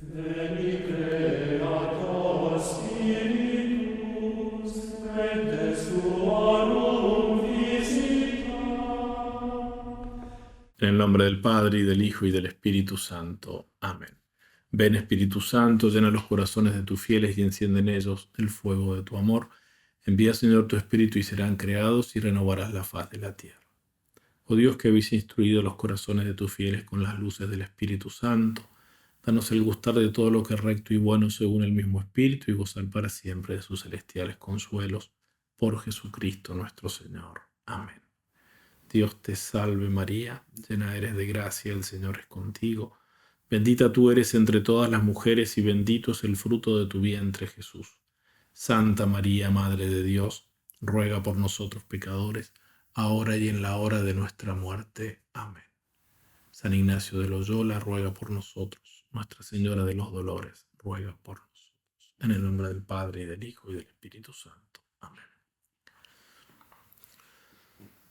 Veni Creator Spiritus, et des tuorum visita. En el nombre del Padre, y del Hijo, y del Espíritu Santo. Amén. Ven, Espíritu Santo, llena los corazones de tus fieles y enciende en ellos el fuego de tu amor. Envía, Señor, tu Espíritu y serán creados y renovarás la faz de la tierra. Oh Dios, que habéis instruido los corazones de tus fieles con las luces del Espíritu Santo, danos el gustar de todo lo que es recto y bueno según el mismo Espíritu y gozar para siempre de sus celestiales consuelos. Por Jesucristo nuestro Señor. Amén. Dios te salve María, llena eres de gracia, el Señor es contigo. Bendita tú eres entre todas las mujeres y bendito es el fruto de tu vientre Jesús. Santa María, Madre de Dios, ruega por nosotros pecadores, ahora y en la hora de nuestra muerte. Amén. San Ignacio de Loyola, ruega por nosotros. Nuestra Señora de los Dolores, ruega por nosotros. En el nombre del Padre, y del Hijo, y del Espíritu Santo. Amén.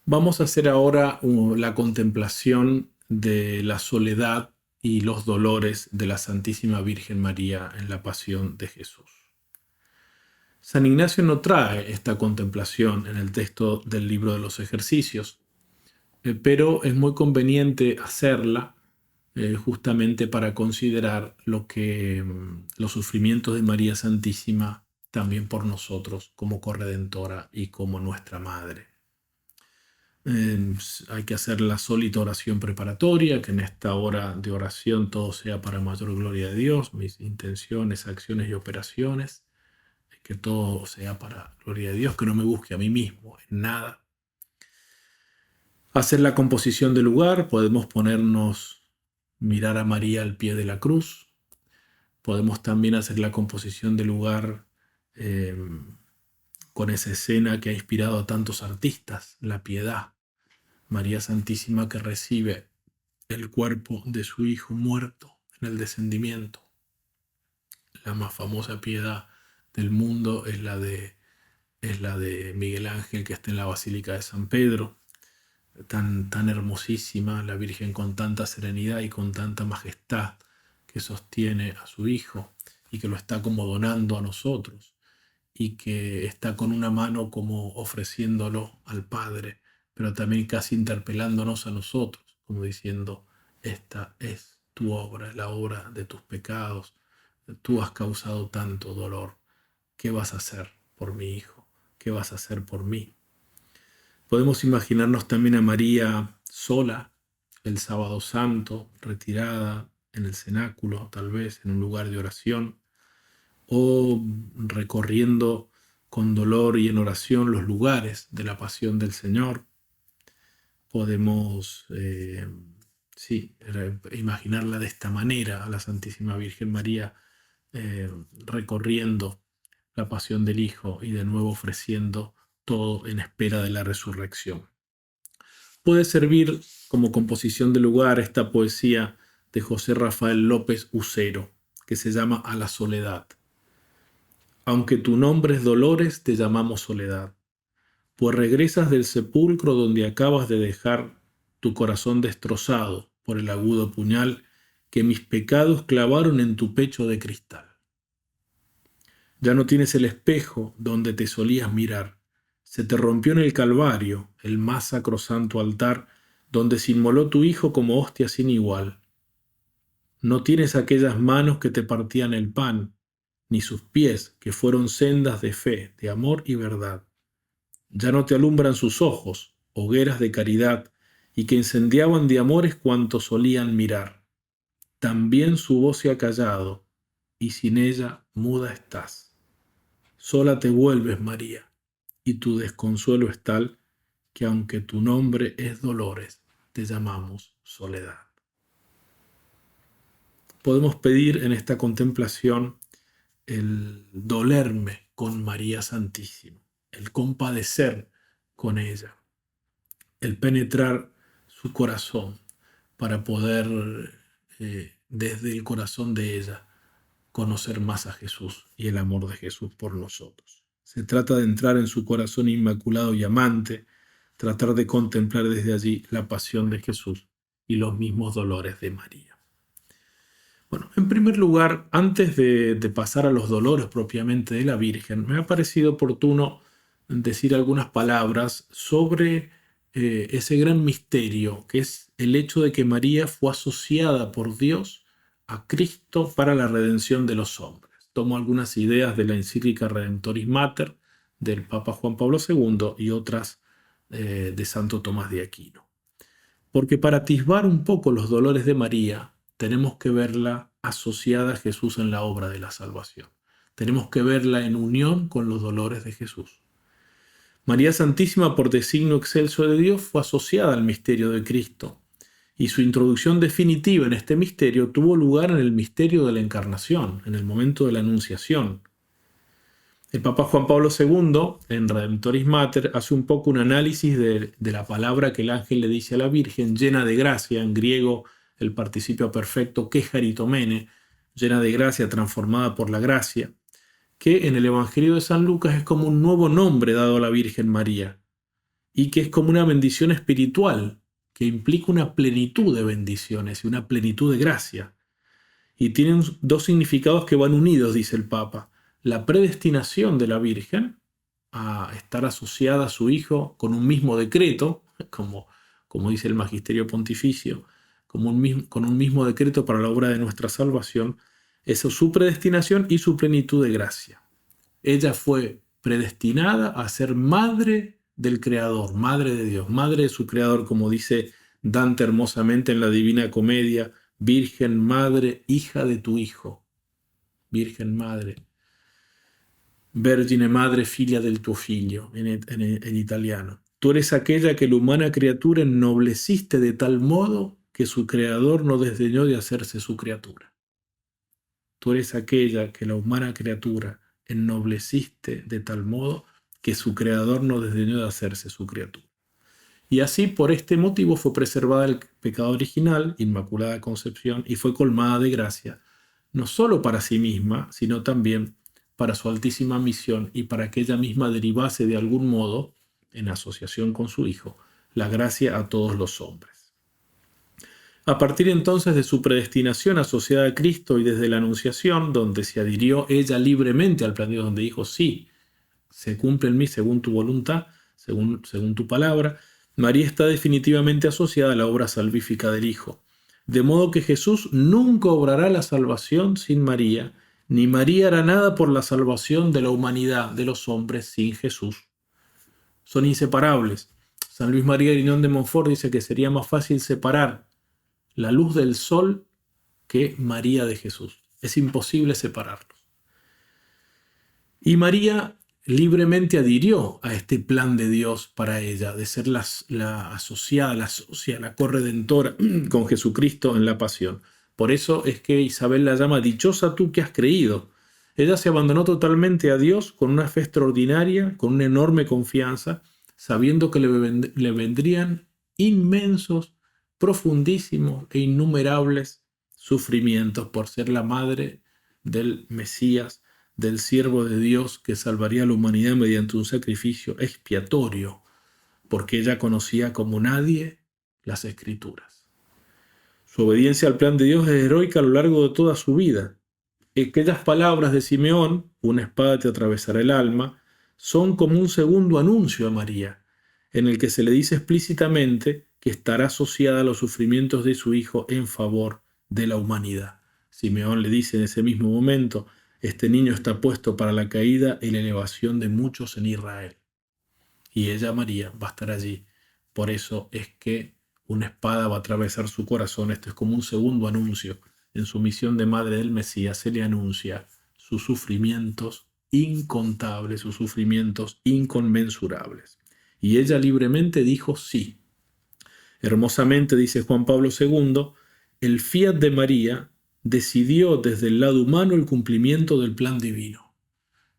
Vamos a hacer ahora la contemplación de la soledad y los dolores de la Santísima Virgen María en la pasión de Jesús. San Ignacio no trae esta contemplación en el texto del libro de los ejercicios, pero es muy conveniente hacerla justamente para considerar los sufrimientos de María Santísima también por nosotros como corredentora y como nuestra madre. Hay que hacer la sólita oración preparatoria, que en esta hora de oración todo sea para mayor gloria de Dios, mis intenciones, acciones y operaciones, que todo sea para gloria de Dios, que no me busque a mí mismo en nada. Hacer la composición del lugar, podemos mirar a María al pie de la cruz, podemos también hacer la composición del lugar con esa escena que ha inspirado a tantos artistas, la piedad. María Santísima que recibe el cuerpo de su Hijo muerto en el descendimiento. La más famosa piedad del mundo es la de Miguel Ángel, que está en la Basílica de San Pedro. Tan hermosísima, la Virgen con tanta serenidad y con tanta majestad que sostiene a su Hijo y que lo está como donando a nosotros y que está con una mano como ofreciéndolo al Padre, pero también casi interpelándonos a nosotros, como diciendo, esta es tu obra, la obra de tus pecados, tú has causado tanto dolor, ¿qué vas a hacer por mi Hijo? ¿Qué vas a hacer por mí? Podemos imaginarnos también a María sola, el sábado santo, retirada en el cenáculo, tal vez en un lugar de oración, o recorriendo con dolor y en oración los lugares de la pasión del Señor. Podemos, imaginarla de esta manera, a la Santísima Virgen María recorriendo la pasión del Hijo y de nuevo ofreciendo todo en espera de la resurrección. Puede servir como composición de lugar esta poesía de José Rafael López Ucero, que se llama A la soledad. Aunque tu nombre es Dolores, te llamamos Soledad, pues regresas del sepulcro donde acabas de dejar tu corazón destrozado por el agudo puñal que mis pecados clavaron en tu pecho de cristal. Ya no tienes el espejo donde te solías mirar, se te rompió en el Calvario, el más sacrosanto altar, donde se inmoló tu Hijo como hostia sin igual. No tienes aquellas manos que te partían el pan, ni sus pies, que fueron sendas de fe, de amor y verdad. Ya no te alumbran sus ojos, hogueras de caridad, y que incendiaban de amores cuanto solían mirar. También su voz se ha callado, y sin ella muda estás. Sola te vuelves, María, y tu desconsuelo es tal que aunque tu nombre es Dolores, te llamamos Soledad. Podemos pedir en esta contemplación el dolerme con María Santísima, el compadecer con ella, el penetrar su corazón para poder desde el corazón de ella conocer más a Jesús y el amor de Jesús por nosotros. Se trata de entrar en su corazón inmaculado y amante, tratar de contemplar desde allí la pasión de Jesús y los mismos dolores de María. Bueno, en primer lugar, antes de pasar a los dolores propiamente de la Virgen, me ha parecido oportuno decir algunas palabras sobre ese gran misterio, que es el hecho de que María fue asociada por Dios a Cristo para la redención de los hombres. Tomo algunas ideas de la encíclica Redemptoris Mater del Papa Juan Pablo II y otras de Santo Tomás de Aquino. Porque para atisbar un poco los dolores de María, tenemos que verla asociada a Jesús en la obra de la salvación. Tenemos que verla en unión con los dolores de Jesús. María Santísima, por designio excelso de Dios, fue asociada al misterio de Cristo, y su introducción definitiva en este misterio tuvo lugar en el misterio de la Encarnación, en el momento de la Anunciación. El Papa Juan Pablo II, en Redemptoris Mater, hace un poco un análisis de la palabra que el ángel le dice a la Virgen, llena de gracia, en griego el participio perfecto que charitomene, llena de gracia, transformada por la gracia, que en el Evangelio de San Lucas es como un nuevo nombre dado a la Virgen María, y que es como una bendición espiritual, que implica una plenitud de bendiciones y una plenitud de gracia. Y tienen dos significados que van unidos, dice el Papa. La predestinación de la Virgen a estar asociada a su Hijo con un mismo decreto, como dice el Magisterio Pontificio, con un mismo decreto para la obra de nuestra salvación, eso es su predestinación y su plenitud de gracia. Ella fue predestinada a ser madre del Creador, madre de Dios, madre de su Creador, como dice Dante hermosamente en la Divina Comedia, Virgen Madre, hija de tu Hijo. Virgen Madre. Vergine Madre, figlia del tuo figlio, en italiano. Tú eres aquella que la humana criatura ennobleciste de tal modo que su Creador no desdeñó de hacerse su criatura. Tú eres aquella que la humana criatura ennobleciste de tal modo que su Creador no desdeñó de hacerse su criatura. Y así, por este motivo, fue preservada el pecado original, Inmaculada Concepción, y fue colmada de gracia, no solo para sí misma, sino también para su altísima misión y para que ella misma derivase de algún modo, en asociación con su Hijo, la gracia a todos los hombres. A partir entonces de su predestinación asociada a Cristo y desde la Anunciación, donde se adhirió ella libremente al plan de Dios, donde dijo, sí, se cumple en mí según tu voluntad, según tu palabra, María está definitivamente asociada a la obra salvífica del Hijo. De modo que Jesús nunca obrará la salvación sin María, ni María hará nada por la salvación de la humanidad, de los hombres, sin Jesús. Son inseparables. San Luis María Griñón de Montfort dice que sería más fácil separar la luz del sol que María de Jesús. Es imposible separarlos. Y María libremente adhirió a este plan de Dios para ella, de ser la asociada, la corredentora con Jesucristo en la pasión. Por eso es que Isabel la llama dichosa tú que has creído. Ella se abandonó totalmente a Dios con una fe extraordinaria, con una enorme confianza, sabiendo que le vendrían inmensos, profundísimos e innumerables sufrimientos por ser la madre del Mesías, del siervo de Dios que salvaría a la humanidad mediante un sacrificio expiatorio, porque ella conocía como nadie las Escrituras. Su obediencia al plan de Dios es heroica a lo largo de toda su vida. Aquellas palabras de Simeón, una espada te atravesará el alma, son como un segundo anuncio a María, en el que se le dice explícitamente que estará asociada a los sufrimientos de su Hijo en favor de la humanidad. Simeón le dice en ese mismo momento, este niño está puesto para la caída y la elevación de muchos en Israel. Y ella, María, va a estar allí. Por eso es que una espada va a atravesar su corazón. Esto es como un segundo anuncio. En su misión de madre del Mesías se le anuncia sus sufrimientos incontables, sus sufrimientos inconmensurables. Y ella libremente dijo sí. Hermosamente, dice Juan Pablo II, el fiat de María decidió desde el lado humano el cumplimiento del plan divino.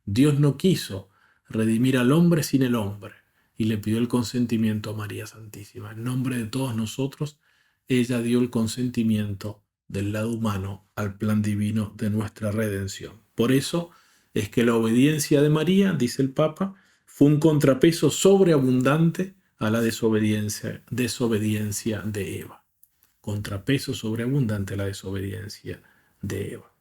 Dios no quiso redimir al hombre sin el hombre y le pidió el consentimiento a María Santísima. En nombre de todos nosotros, ella dio el consentimiento del lado humano al plan divino de nuestra redención. Por eso es que la obediencia de María, dice el Papa, fue un contrapeso sobreabundante a la desobediencia de Eva. Contrapeso sobreabundante a la desobediencia de Eva.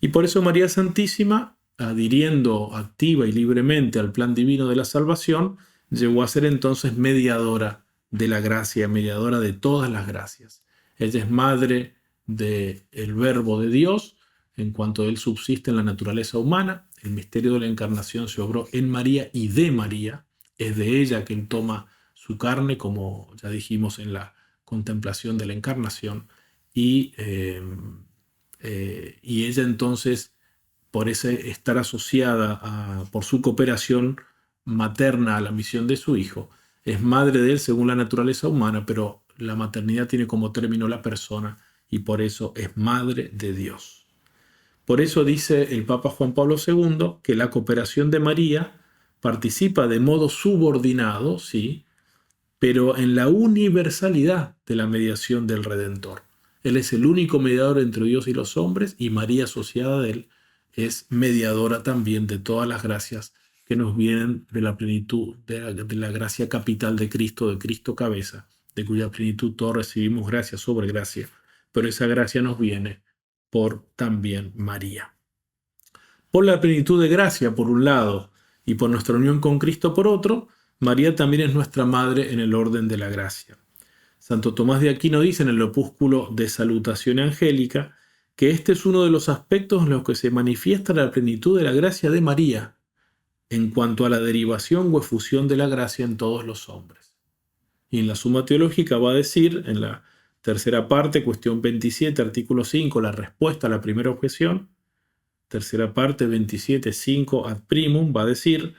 Y por eso María Santísima, adhiriendo activa y libremente al plan divino de la salvación, llegó a ser entonces mediadora de la gracia, mediadora de todas las gracias. Ella es madre del Verbo de Dios, en cuanto él subsiste en la naturaleza humana. El misterio de la encarnación se obró en María y de María. Es de ella que él toma su carne, como ya dijimos en la contemplación de la encarnación. Y ella entonces, por ese estar asociada por su cooperación materna a la misión de su hijo, es madre de él según la naturaleza humana, pero la maternidad tiene como término la persona y por eso es madre de Dios. Por eso dice el Papa Juan Pablo II que la cooperación de María participa de modo subordinado, sí, pero en la universalidad de la mediación del Redentor. Él es el único mediador entre Dios y los hombres, y María, asociada a él, es mediadora también de todas las gracias que nos vienen de la plenitud, de la gracia capital de Cristo cabeza, de cuya plenitud todos recibimos gracia sobre gracia, pero esa gracia nos viene por también María. Por la plenitud de gracia, por un lado, y por nuestra unión con Cristo, por otro, María también es nuestra madre en el orden de la gracia. Santo Tomás de Aquino dice en el opúsculo de Salutación Angélica que este es uno de los aspectos en los que se manifiesta la plenitud de la gracia de María en cuanto a la derivación o efusión de la gracia en todos los hombres. Y en la Suma Teológica va a decir, en la tercera parte, cuestión 27, artículo 5, la respuesta a la primera objeción, tercera parte, 27.5 ad primum, va a decir: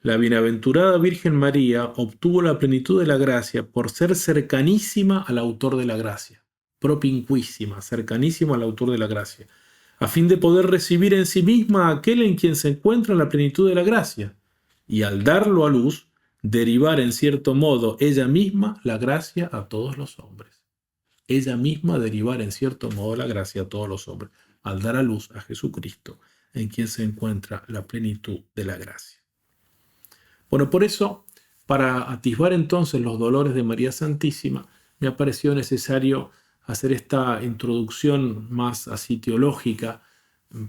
la bienaventurada Virgen María obtuvo la plenitud de la gracia por ser cercanísima al autor de la gracia, propinquísima, cercanísima al autor de la gracia, a fin de poder recibir en sí misma a aquel en quien se encuentra la plenitud de la gracia, y al darlo a luz, derivar en cierto modo ella misma la gracia a todos los hombres. Ella misma derivar en cierto modo la gracia a todos los hombres, al dar a luz a Jesucristo, en quien se encuentra la plenitud de la gracia. Bueno, por eso, para atisbar entonces los dolores de María Santísima, me ha parecido necesario hacer esta introducción más así teológica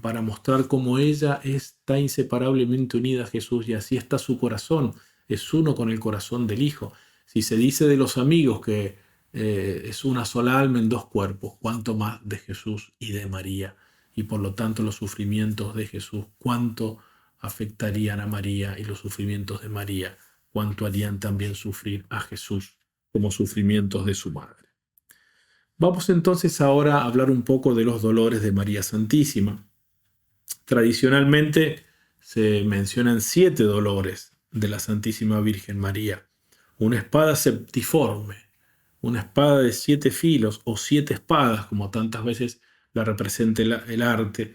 para mostrar cómo ella está inseparablemente unida a Jesús y así está su corazón, es uno con el corazón del Hijo. Si se dice de los amigos que es una sola alma en dos cuerpos, cuánto más de Jesús y de María, y por lo tanto los sufrimientos de Jesús, cuánto afectarían a María, y los sufrimientos de María, cuánto harían también sufrir a Jesús como sufrimientos de su madre. Vamos entonces ahora a hablar un poco de los dolores de María Santísima. Tradicionalmente se mencionan 7 dolores de la Santísima Virgen María. Una espada septiforme, una espada de 7 filos o 7 espadas, como tantas veces la representa el arte,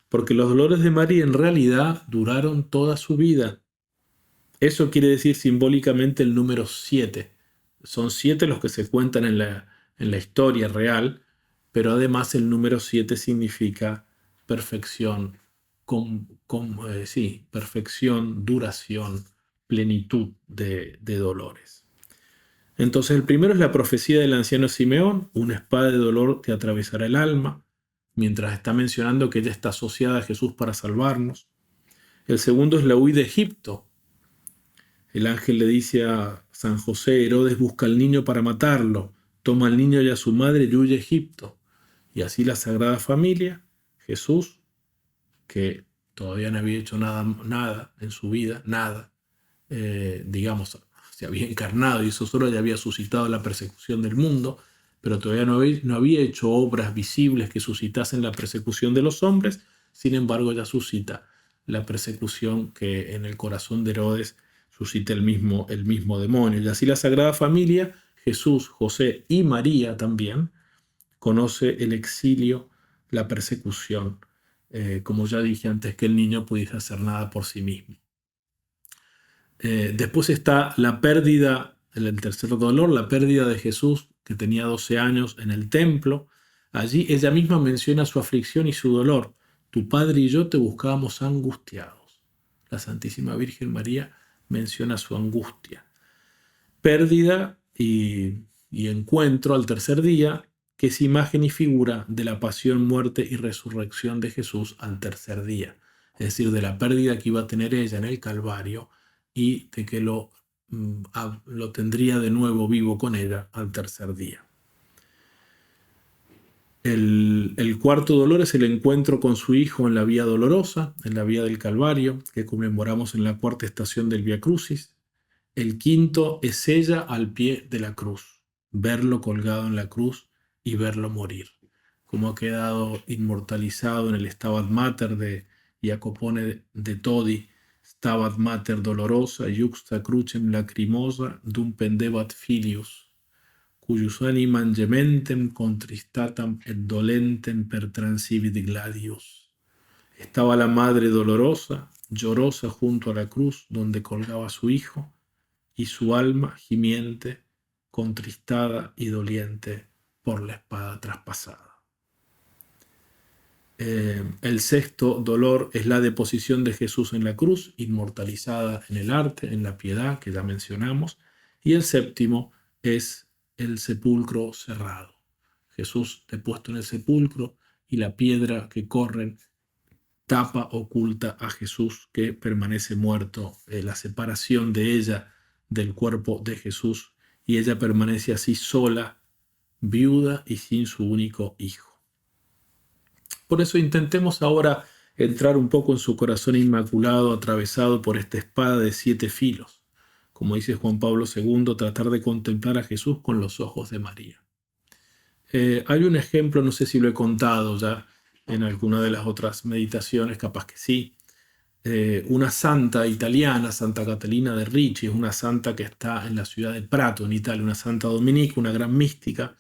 porque los dolores de María en realidad duraron toda su vida. Eso quiere decir simbólicamente el número 7. Son 7 los que se cuentan en la historia real, pero además el número 7 significa perfección, perfección, duración, plenitud de dolores. Entonces el primero es la profecía del anciano Simeón: una espada de dolor te atravesará el alma, mientras está mencionando que ella está asociada a Jesús para salvarnos. El segundo es la huida de Egipto. El ángel le dice a San José: Herodes busca al niño para matarlo, toma al niño y a su madre y huye a Egipto. Y así la Sagrada Familia, Jesús, que todavía no había hecho nada en su vida, nada, se había encarnado y eso solo ya había suscitado la persecución del mundo, pero todavía no había hecho obras visibles que suscitasen la persecución de los hombres. Sin embargo, ya suscita la persecución que en el corazón de Herodes suscita el mismo demonio. Y así la Sagrada Familia, Jesús, José y María también, conoce el exilio, la persecución, como ya dije antes, que el niño pudiese hacer nada por sí mismo. Después está la pérdida, el tercer dolor, la pérdida de Jesús, que tenía 12 años en el templo. Allí ella misma menciona su aflicción y su dolor. Tu padre y yo te buscábamos angustiados. La Santísima Virgen María menciona su angustia. Pérdida y encuentro al tercer día que es imagen y figura de la pasión, muerte y resurrección de Jesús al tercer día. Es decir, de la pérdida que iba a tener ella en el Calvario y de que lo tendría de nuevo vivo con ella al tercer día. El cuarto dolor es el encuentro con su Hijo en la vía dolorosa, en la vía del Calvario, que conmemoramos en la cuarta estación del Vía Crucis. El quinto es ella al pie de la cruz, verlo colgado en la cruz y verlo morir, como ha quedado inmortalizado en el Stabat Mater de Jacopone de Todi, Stabat Mater dolorosa, juxta crucem lacrimosa, dum pendebat filius, cuius animam gementem contristatam et dolentem per transivit gladius. Estaba la madre dolorosa, llorosa junto a la cruz donde colgaba a su hijo, y su alma gimiente, contristada y doliente por la espada traspasada. El sexto dolor es la deposición de Jesús en la cruz, inmortalizada en el arte, en la piedad, que ya mencionamos. Y el séptimo es el sepulcro cerrado. Jesús depuesto en el sepulcro y la piedra que corren tapa, oculta a Jesús que permanece muerto. La separación de ella del cuerpo de Jesús, y ella permanece así sola, viuda y sin su único hijo. Por eso intentemos ahora entrar un poco en su corazón inmaculado, atravesado por esta espada de 7 filos. Como dice Juan Pablo II, tratar de contemplar a Jesús con los ojos de María. Hay un ejemplo, no sé si lo he contado ya en alguna de las otras meditaciones, capaz que sí. Una santa italiana, Santa Catalina de Ricci, es una santa que está en la ciudad de Prato, en Italia, una santa dominica, una gran mística,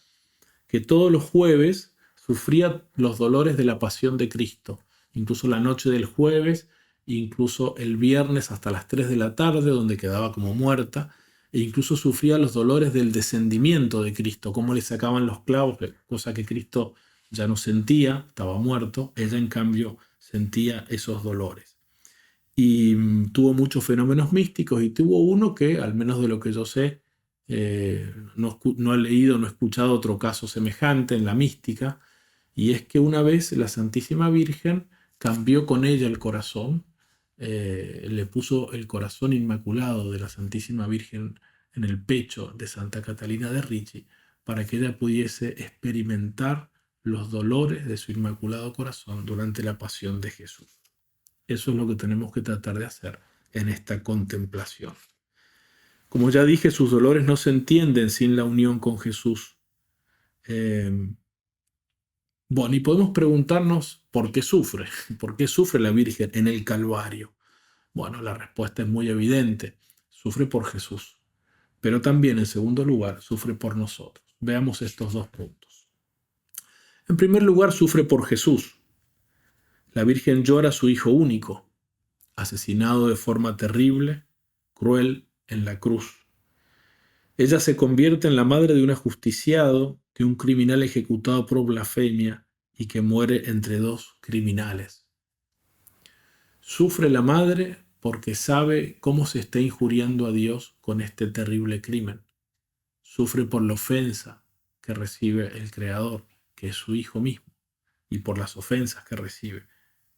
que todos los jueves sufría los dolores de la pasión de Cristo, incluso la noche del jueves, incluso el viernes hasta las 3 de la tarde, donde quedaba como muerta, e incluso sufría los dolores del descendimiento de Cristo, cómo le sacaban los clavos, cosa que Cristo ya no sentía, estaba muerto, ella en cambio sentía esos dolores. Y tuvo muchos fenómenos místicos, y tuvo uno que, al menos de lo que yo sé, no he leído, no he escuchado otro caso semejante en la mística, y es que una vez la Santísima Virgen cambió con ella el corazón, le puso el corazón inmaculado de la Santísima Virgen en el pecho de Santa Catalina de Ricci, para que ella pudiese experimentar los dolores de su inmaculado corazón durante la pasión de Jesús. Eso es lo que tenemos que tratar de hacer en esta contemplación. Como ya dije, sus dolores no se entienden sin la unión con Jesús. Bueno, y podemos preguntarnos por qué sufre. ¿Por qué sufre la Virgen en el Calvario? Bueno, la respuesta es muy evidente. Sufre por Jesús. Pero también, en segundo lugar, sufre por nosotros. Veamos estos dos puntos. En primer lugar, sufre por Jesús. La Virgen llora a su Hijo único, asesinado de forma terrible, cruel, en la cruz. Ella se convierte en la madre de un ajusticiado, de un criminal ejecutado por blasfemia y que muere entre 2 criminales. Sufre la madre porque sabe cómo se está injuriando a Dios con este terrible crimen. Sufre por la ofensa que recibe el Creador, que es su Hijo mismo, y por las ofensas que recibe.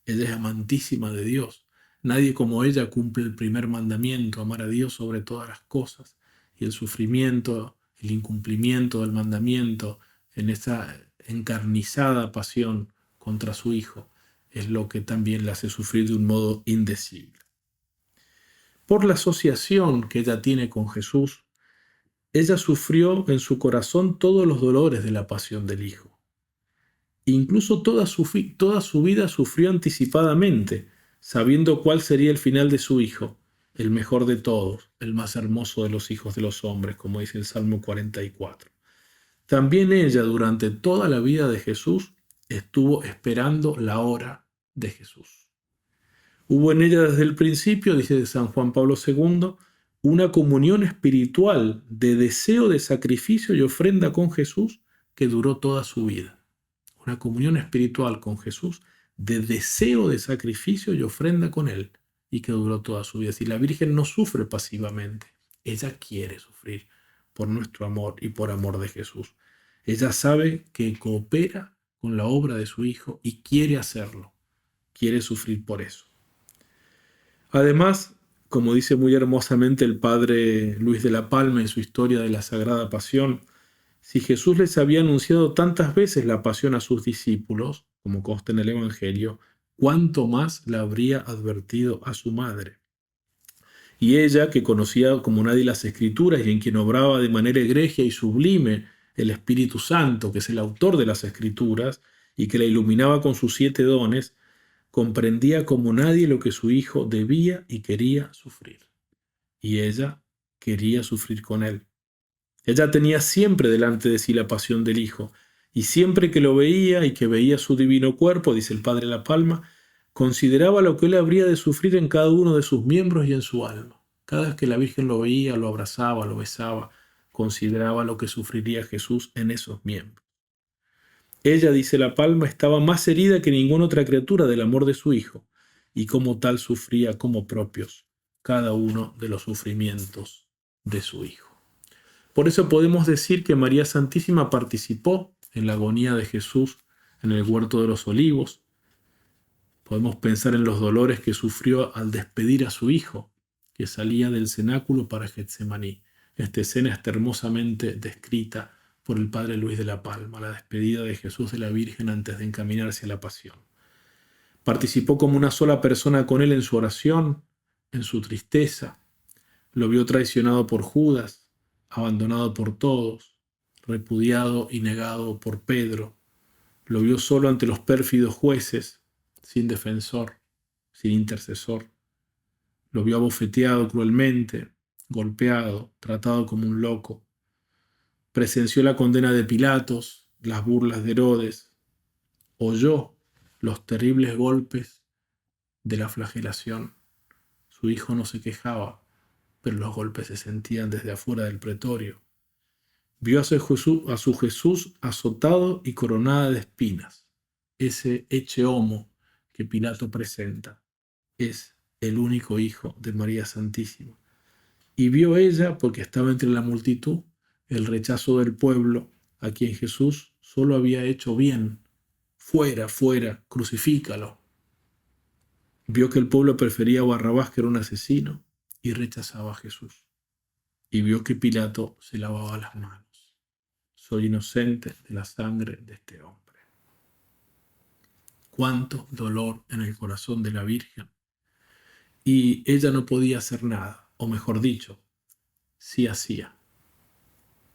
Ella es amantísima de Dios. Nadie como ella cumple el primer mandamiento, amar a Dios sobre todas las cosas. Y el sufrimiento, el incumplimiento del mandamiento en esa encarnizada pasión contra su Hijo es lo que también la hace sufrir de un modo indecible. Por la asociación que ella tiene con Jesús, ella sufrió en su corazón todos los dolores de la pasión del Hijo. Incluso toda su vida sufrió anticipadamente, sabiendo cuál sería el final de su Hijo, el mejor de todos, el más hermoso de los hijos de los hombres, como dice el Salmo 44. También ella, durante toda la vida de Jesús, estuvo esperando la hora de Jesús. Hubo en ella desde el principio, dice San Juan Pablo II, una comunión espiritual de deseo de sacrificio y ofrenda con Jesús que duró toda su vida. Una comunión espiritual con Jesús de deseo de sacrificio y ofrenda con Él y que duró toda su vida. Si la Virgen no sufre pasivamente, ella quiere sufrir por nuestro amor y por amor de Jesús. Ella sabe que coopera con la obra de su Hijo y quiere hacerlo, quiere sufrir por eso. Además, como dice muy hermosamente el padre Luis de la Palma en su historia de la Sagrada Pasión, si Jesús les había anunciado tantas veces la pasión a sus discípulos, como consta en el Evangelio, ¿cuánto más la habría advertido a su madre? Y ella, que conocía como nadie las Escrituras y en quien obraba de manera egregia y sublime el Espíritu Santo, que es el autor de las Escrituras, y que la iluminaba con sus 7 dones, comprendía como nadie lo que su hijo debía y quería sufrir. Y ella quería sufrir con él. Ella tenía siempre delante de sí la pasión del Hijo, y siempre que lo veía y que veía su divino cuerpo, dice el Padre La Palma, consideraba lo que él habría de sufrir en cada uno de sus miembros y en su alma. Cada vez que la Virgen lo veía, lo abrazaba, lo besaba, consideraba lo que sufriría Jesús en esos miembros. Ella, dice La Palma, estaba más herida que ninguna otra criatura del amor de su Hijo, y como tal sufría como propios cada uno de los sufrimientos de su Hijo. Por eso podemos decir que María Santísima participó en la agonía de Jesús en el huerto de los olivos. Podemos pensar en los dolores que sufrió al despedir a su hijo, que salía del cenáculo para Getsemaní. Esta escena está hermosamente descrita por el padre Luis de la Palma, la despedida de Jesús de la Virgen antes de encaminarse a la pasión. Participó como una sola persona con él en su oración, en su tristeza. Lo vio traicionado por Judas, abandonado por todos, repudiado y negado por Pedro. Lo vio solo ante los pérfidos jueces, sin defensor, sin intercesor. Lo vio abofeteado cruelmente, golpeado, tratado como un loco. Presenció la condena de Pilatos, las burlas de Herodes. Oyó los terribles golpes de la flagelación. Su hijo no se quejaba, pero los golpes se sentían desde afuera del pretorio. Vio a su Jesús azotado y coronado de espinas. Ese ecce homo que Pilato presenta es el único hijo de María Santísima. Y vio ella, porque estaba entre la multitud, el rechazo del pueblo, a quien Jesús solo había hecho bien. Fuera, fuera, crucifícalo. Vio que el pueblo prefería a Barrabás, que era un asesino, y rechazaba a Jesús. Y vio que Pilato se lavaba las manos. Soy inocente de la sangre de este hombre. Cuánto dolor en el corazón de la Virgen. Y ella no podía hacer nada, o mejor dicho, sí hacía,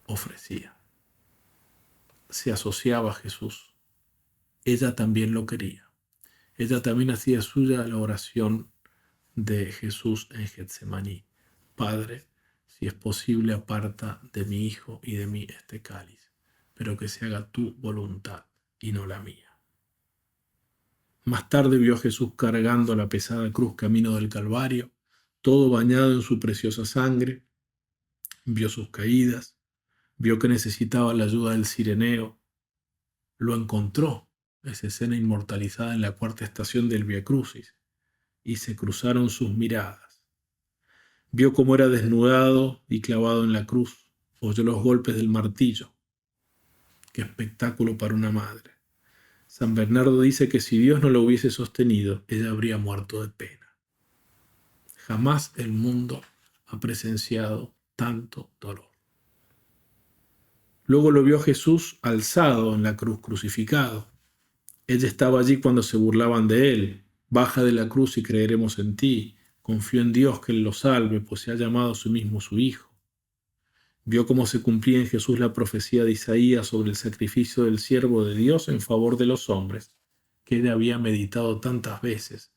ofrecía. Se asociaba a Jesús. Ella también lo quería. Ella también hacía suya la oración de Jesús en Getsemaní. Padre, si es posible, aparta de mi hijo y de mí este cáliz, pero que se haga tu voluntad y no la mía. Más tarde vio a Jesús cargando la pesada cruz camino del Calvario, todo bañado en su preciosa sangre. Vio sus caídas, vio que necesitaba la ayuda del Cireneo. Lo encontró, esa escena inmortalizada en la 4ª estación del Via Crucis, y se cruzaron sus miradas. Vio cómo era desnudado y clavado en la cruz, oyó los golpes del martillo. Qué espectáculo para una madre. San Bernardo dice que si Dios no lo hubiese sostenido, ella habría muerto de pena. Jamás el mundo ha presenciado tanto dolor. Luego lo vio Jesús alzado en la cruz, crucificado. Ella estaba allí cuando se burlaban de él. Baja de la cruz y creeremos en ti. Confío en Dios que él lo salve, pues se ha llamado a sí mismo su Hijo. Vio cómo se cumplía en Jesús la profecía de Isaías sobre el sacrificio del siervo de Dios en favor de los hombres, que él había meditado tantas veces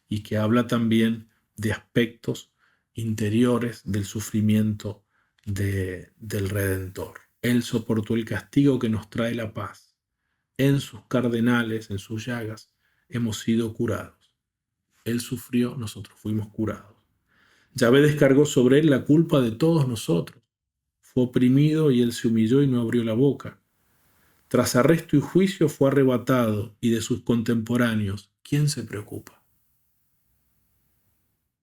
y que habla también de aspectos interiores del sufrimiento del Redentor. Él soportó el castigo que nos trae la paz. En sus cardenales, en sus llagas, hemos sido curados. Él sufrió, nosotros fuimos curados. Yahvé descargó sobre él la culpa de todos nosotros. Fue oprimido y él se humilló y no abrió la boca. Tras arresto y juicio fue arrebatado, y de sus contemporáneos, ¿quién se preocupa?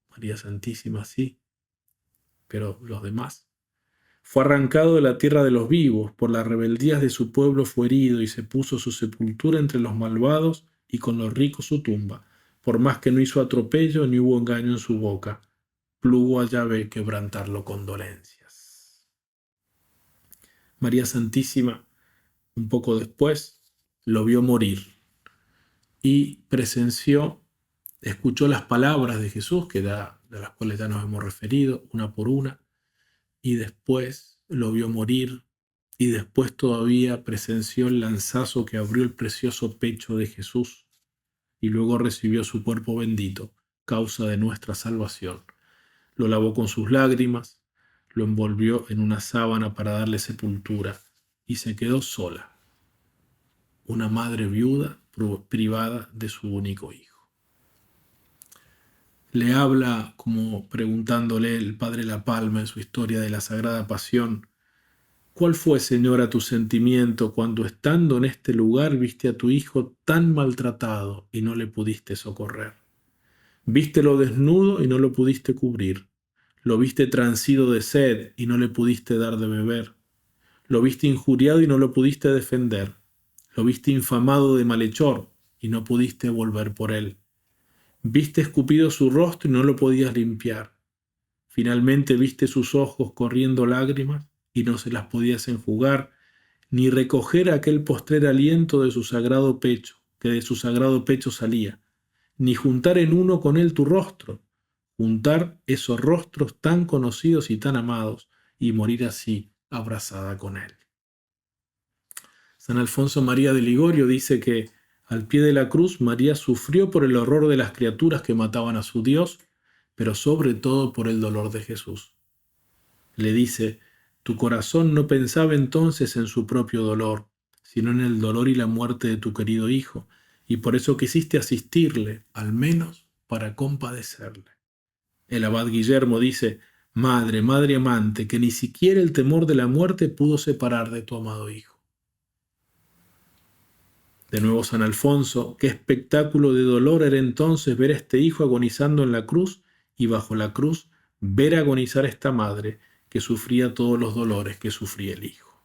María Santísima sí, pero los demás. Fue arrancado de la tierra de los vivos, por las rebeldías de su pueblo fue herido y se puso su sepultura entre los malvados y con los ricos su tumba, por más que no hizo atropello ni hubo engaño en su boca. Plugo a Yahvé quebrantarlo con dolencias. María Santísima, un poco después, lo vio morir y presenció, escuchó las palabras de Jesús, de las cuales ya nos hemos referido, una por una, y después lo vio morir, y después todavía presenció el lanzazo que abrió el precioso pecho de Jesús, y luego recibió su cuerpo bendito, causa de nuestra salvación. Lo lavó con sus lágrimas, lo envolvió en una sábana para darle sepultura, y se quedó sola, una madre viuda privada de su único hijo. Le habla como preguntándole el padre La Palma en su historia de la Sagrada Pasión: ¿cuál fue, Señora, tu sentimiento cuando estando en este lugar viste a tu hijo tan maltratado y no le pudiste socorrer? Vístelo desnudo y no lo pudiste cubrir. Lo viste transido de sed y no le pudiste dar de beber. Lo viste injuriado y no lo pudiste defender. Lo viste infamado de malhechor y no pudiste volver por él. Viste escupido su rostro y no lo podías limpiar. Finalmente viste sus ojos corriendo lágrimas y no se las podías enjugar, ni recoger aquel postrer aliento de su sagrado pecho, que de su sagrado pecho salía, ni juntar en uno con él tu rostro, juntar esos rostros tan conocidos y tan amados, y morir así, abrazada con él. San Alfonso María de Ligorio dice que al pie de la cruz María sufrió por el horror de las criaturas que mataban a su Dios, pero sobre todo por el dolor de Jesús. Le dice: tu corazón no pensaba entonces en su propio dolor, sino en el dolor y la muerte de tu querido Hijo, y por eso quisiste asistirle, al menos para compadecerle. El abad Guillermo dice: madre, madre amante, que ni siquiera el temor de la muerte pudo separar de tu amado Hijo. De nuevo San Alfonso: qué espectáculo de dolor era entonces ver a este hijo agonizando en la cruz, y bajo la cruz ver agonizar a esta madre que sufría todos los dolores que sufría el Hijo.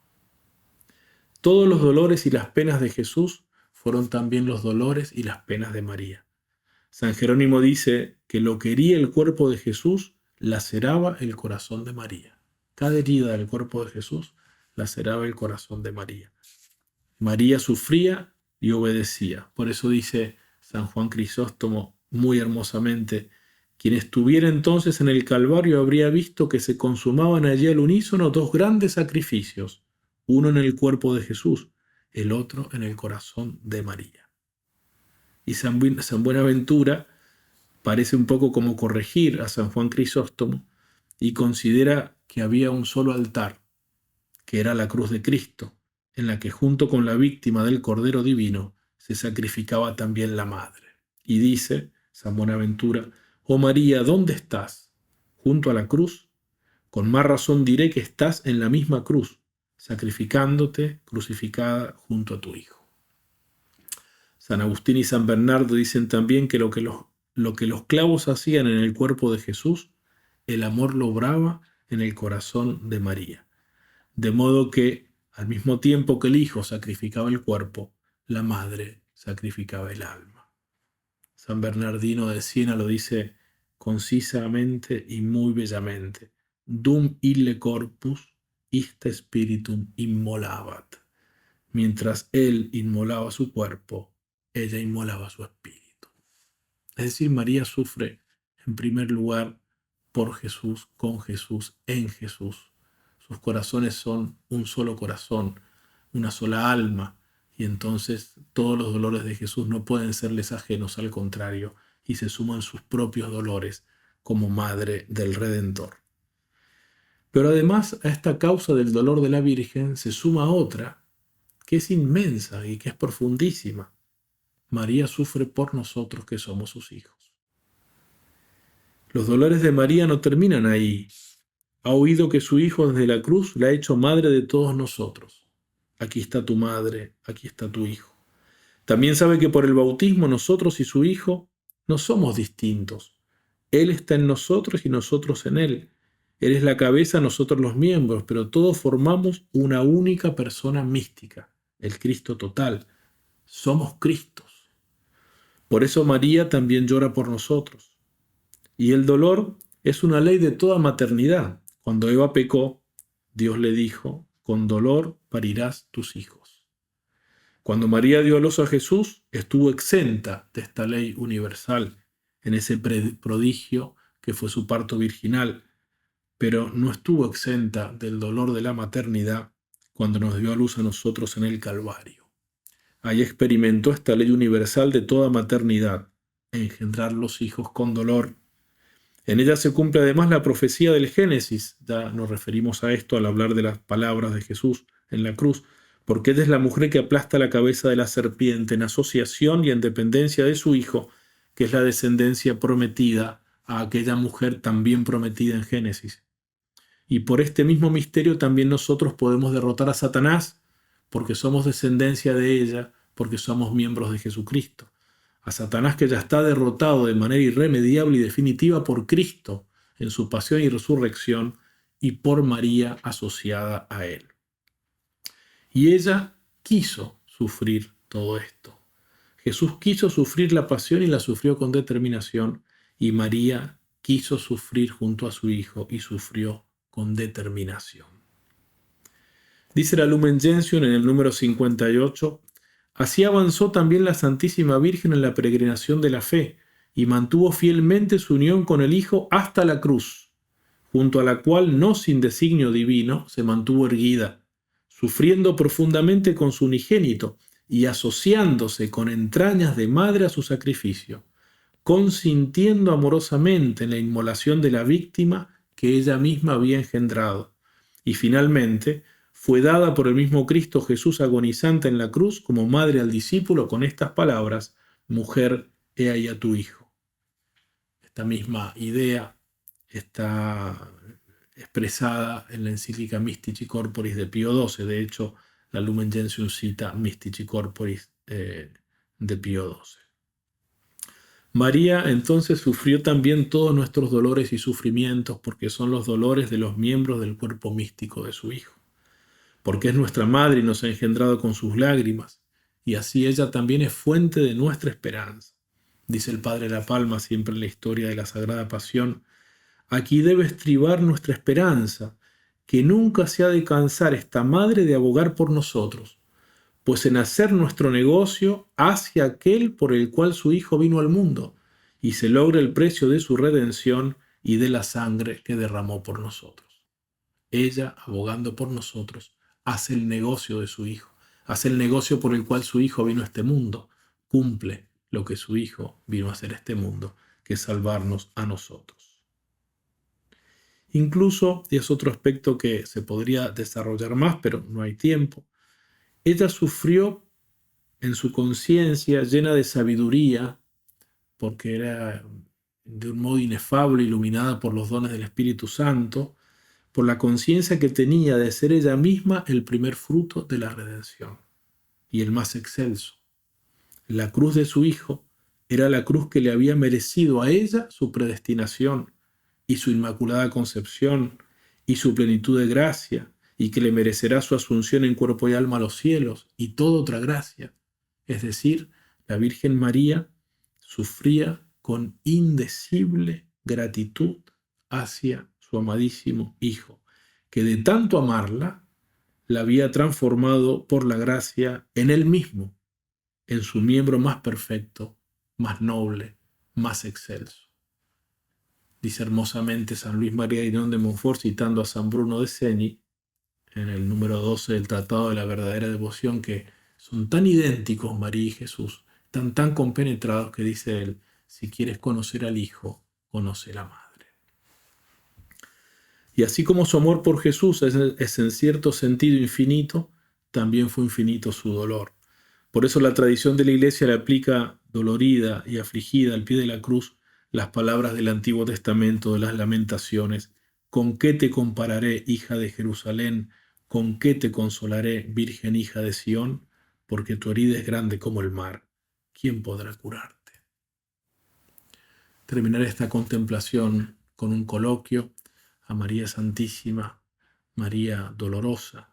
Todos los dolores y las penas de Jesús fueron también los dolores y las penas de María. San Jerónimo dice que lo que hería el cuerpo de Jesús laceraba el corazón de María. Cada herida del cuerpo de Jesús laceraba el corazón de María. María sufría y obedecía. Por eso dice San Juan Crisóstomo muy hermosamente: quien estuviera entonces en el Calvario habría visto que se consumaban allí al unísono dos grandes sacrificios, uno en el cuerpo de Jesús, el otro en el corazón de María. Y San Buenaventura parece un poco como corregir a San Juan Crisóstomo y considera que había un solo altar, que era la cruz de Cristo, en la que junto con la víctima del Cordero Divino se sacrificaba también la madre. Y dice San Buenaventura: oh María, ¿dónde estás? ¿Junto a la cruz? Con más razón diré que estás en la misma cruz, sacrificándote crucificada junto a tu Hijo. San Agustín y San Bernardo dicen también que lo que los clavos hacían en el cuerpo de Jesús, el amor lo obraba en el corazón de María. De modo que al mismo tiempo que el Hijo sacrificaba el cuerpo, la Madre sacrificaba el alma. San Bernardino de Siena lo dice concisamente y muy bellamente: dum ille corpus iste spiritum immolabat. Mientras él inmolaba su cuerpo, ella inmolaba su espíritu. Es decir, María sufre en primer lugar por Jesús, con Jesús, en Jesús. Sus corazones son un solo corazón, una sola alma, y entonces todos los dolores de Jesús no pueden serles ajenos, al contrario, y se suman sus propios dolores como madre del Redentor. Pero además a esta causa del dolor de la Virgen se suma otra, que es inmensa y que es profundísima. María sufre por nosotros que somos sus hijos. Los dolores de María no terminan ahí. Ha oído que su Hijo desde la cruz la ha hecho madre de todos nosotros. Aquí está tu madre, aquí está tu Hijo. También sabe que por el bautismo nosotros y su Hijo no somos distintos. Él está en nosotros y nosotros en Él. Eres la cabeza, nosotros los miembros, pero todos formamos una única persona mística, el Cristo total. Somos Cristos. Por eso María también llora por nosotros. Y el dolor es una ley de toda maternidad. Cuando Eva pecó, Dios le dijo, con dolor parirás tus hijos. Cuando María dio a luz a Jesús, estuvo exenta de esta ley universal, en ese prodigio que fue su parto virginal, pero no estuvo exenta del dolor de la maternidad cuando nos dio a luz a nosotros en el Calvario. Ahí experimentó esta ley universal de toda maternidad, engendrar los hijos con dolor. En ella se cumple además la profecía del Génesis, ya nos referimos a esto al hablar de las palabras de Jesús en la cruz, porque ella es la mujer que aplasta la cabeza de la serpiente en asociación y en dependencia de su hijo, que es la descendencia prometida a aquella mujer también prometida en Génesis. Y por este mismo misterio también nosotros podemos derrotar a Satanás, porque somos descendencia de ella, porque somos miembros de Jesucristo. A Satanás que ya está derrotado de manera irremediable y definitiva por Cristo en su pasión y resurrección y por María asociada a él. Y ella quiso sufrir todo esto. Jesús quiso sufrir la pasión y la sufrió con determinación, y María quiso sufrir junto a su hijo y sufrió con determinación. Dice la Lumen Gentium en el número 58, así avanzó también la Santísima Virgen en la peregrinación de la fe y mantuvo fielmente su unión con el Hijo hasta la cruz, junto a la cual no sin designio divino se mantuvo erguida, sufriendo profundamente con su unigénito y asociándose con entrañas de madre a su sacrificio, consintiendo amorosamente en la inmolación de la víctima que ella misma había engendrado, y finalmente fue dada por el mismo Cristo Jesús agonizante en la cruz como madre al discípulo con estas palabras, mujer, he ahí a tu hijo. Esta misma idea está expresada en la encíclica Mystici Corporis de Pío XII. De hecho, la Lumen Gentium cita Mystici Corporis de Pío XII. María entonces sufrió también todos nuestros dolores y sufrimientos porque son los dolores de los miembros del cuerpo místico de su Hijo. Porque es nuestra madre y nos ha engendrado con sus lágrimas, y así ella también es fuente de nuestra esperanza. Dice el Padre La Palma siempre en la historia de la Sagrada Pasión, aquí debe estribar nuestra esperanza, que nunca se ha de cansar esta madre de abogar por nosotros, pues en hacer nuestro negocio hacia aquel por el cual su Hijo vino al mundo, y se logra el precio de su redención y de la sangre que derramó por nosotros. Ella, abogando por nosotros, hace el negocio de su Hijo, hace el negocio por el cual su Hijo vino a este mundo, cumple lo que su Hijo vino a hacer a este mundo, que es salvarnos a nosotros. Incluso, y es otro aspecto que se podría desarrollar más, pero no hay tiempo, ella sufrió en su conciencia llena de sabiduría, porque era de un modo inefable, iluminada por los dones del Espíritu Santo, por la conciencia que tenía de ser ella misma el primer fruto de la redención y el más excelso. La cruz de su Hijo era la cruz que le había merecido a ella su predestinación y su inmaculada concepción y su plenitud de gracia, y que le merecerá su asunción en cuerpo y alma a los cielos y toda otra gracia. Es decir, la Virgen María sufría con indecible gratitud hacia su amadísimo Hijo, que de tanto amarla, la había transformado por la gracia en él mismo, en su miembro más perfecto, más noble, más excelso. Dice hermosamente San Luis María Guignon de Montfort, citando a San Bruno de Ceni, en el número 12 del Tratado de la Verdadera Devoción, que son tan idénticos María y Jesús, están tan compenetrados que dice él, si quieres conocer al Hijo, conoce a la Madre. Y así como su amor por Jesús es en cierto sentido infinito, también fue infinito su dolor. Por eso la tradición de la Iglesia le aplica dolorida y afligida al pie de la cruz las palabras del Antiguo Testamento de las Lamentaciones. ¿Con qué te compararé, hija de Jerusalén? ¿Con qué te consolaré, virgen hija de Sión? Porque tu herida es grande como el mar. ¿Quién podrá curarte? Terminaré esta contemplación con un coloquio a María Santísima, María Dolorosa,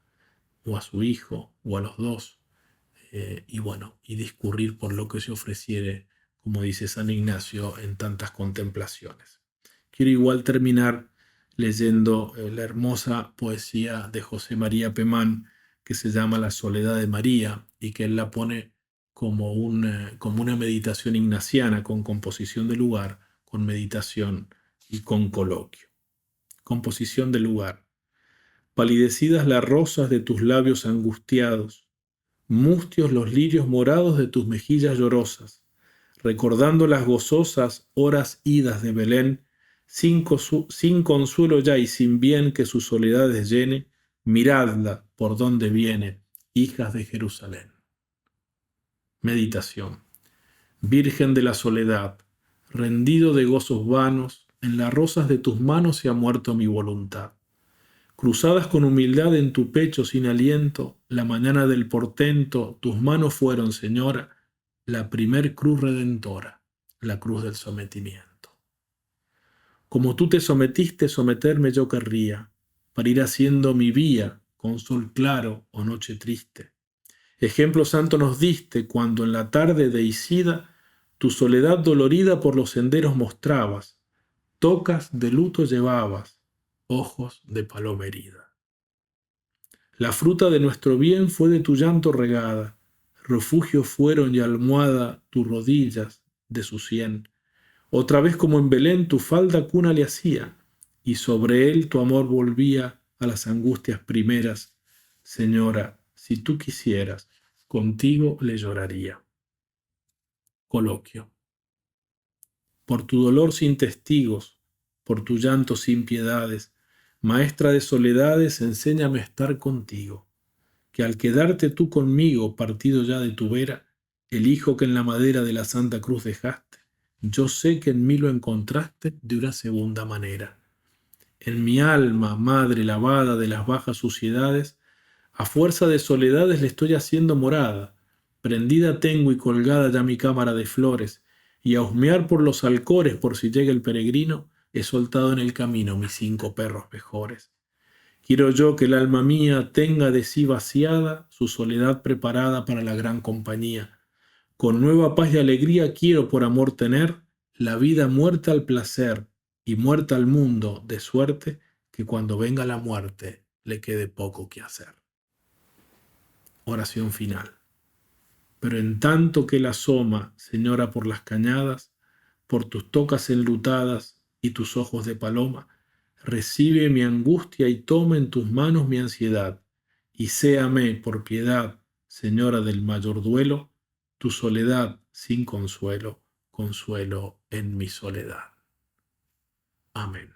o a su hijo, o a los dos, y discurrir por lo que se ofreciere, como dice San Ignacio, en tantas contemplaciones. Quiero igual terminar leyendo la hermosa poesía de José María Pemán, que se llama La Soledad de María, y que él la pone como una meditación ignaciana, con composición de lugar, con meditación y con coloquio. Composición de lugar. Palidecidas las rosas de tus labios angustiados, mustios los lirios morados de tus mejillas llorosas, recordando las gozosas horas idas de Belén, sin consuelo ya y sin bien que sus soledades llene, miradla por donde viene, hijas de Jerusalén. Meditación. Virgen de la soledad, rendido de gozos vanos, en las rosas de tus manos se ha muerto mi voluntad. Cruzadas con humildad en tu pecho sin aliento, la mañana del portento, tus manos fueron, Señora, la primer cruz redentora, la cruz del sometimiento. Como tú te sometiste, someterme yo querría, para ir haciendo mi vía, con sol claro o noche triste. Ejemplo santo nos diste cuando en la tarde deicida tu soledad dolorida por los senderos mostrabas, tocas de luto llevabas, ojos de paloma herida. La fruta de nuestro bien fue de tu llanto regada, refugio fueron y almohada tus rodillas de su sien. Otra vez como en Belén tu falda cuna le hacía, y sobre él tu amor volvía a las angustias primeras. Señora, si tú quisieras, contigo le lloraría. Coloquio. Por tu dolor sin testigos, por tu llanto sin piedades, Maestra de soledades, enséñame a estar contigo, que al quedarte tú conmigo, partido ya de tu vera, el hijo que en la madera de la Santa Cruz dejaste, yo sé que en mí lo encontraste de una segunda manera. En mi alma, madre lavada de las bajas suciedades, a fuerza de soledades le estoy haciendo morada, prendida tengo y colgada ya mi cámara de flores, y a husmear por los alcores por si llega el peregrino, he soltado en el camino mis 5 perros mejores. Quiero yo que el alma mía tenga de sí vaciada su soledad preparada para la gran compañía. Con nueva paz y alegría quiero por amor tener la vida muerta al placer y muerta al mundo, de suerte que cuando venga la muerte le quede poco que hacer. Oración final. Pero en tanto que él asoma, Señora, por las cañadas, por tus tocas enlutadas y tus ojos de paloma, recibe mi angustia y toma en tus manos mi ansiedad, y séame, por piedad, Señora del mayor duelo, tu soledad sin consuelo, consuelo en mi soledad. Amén.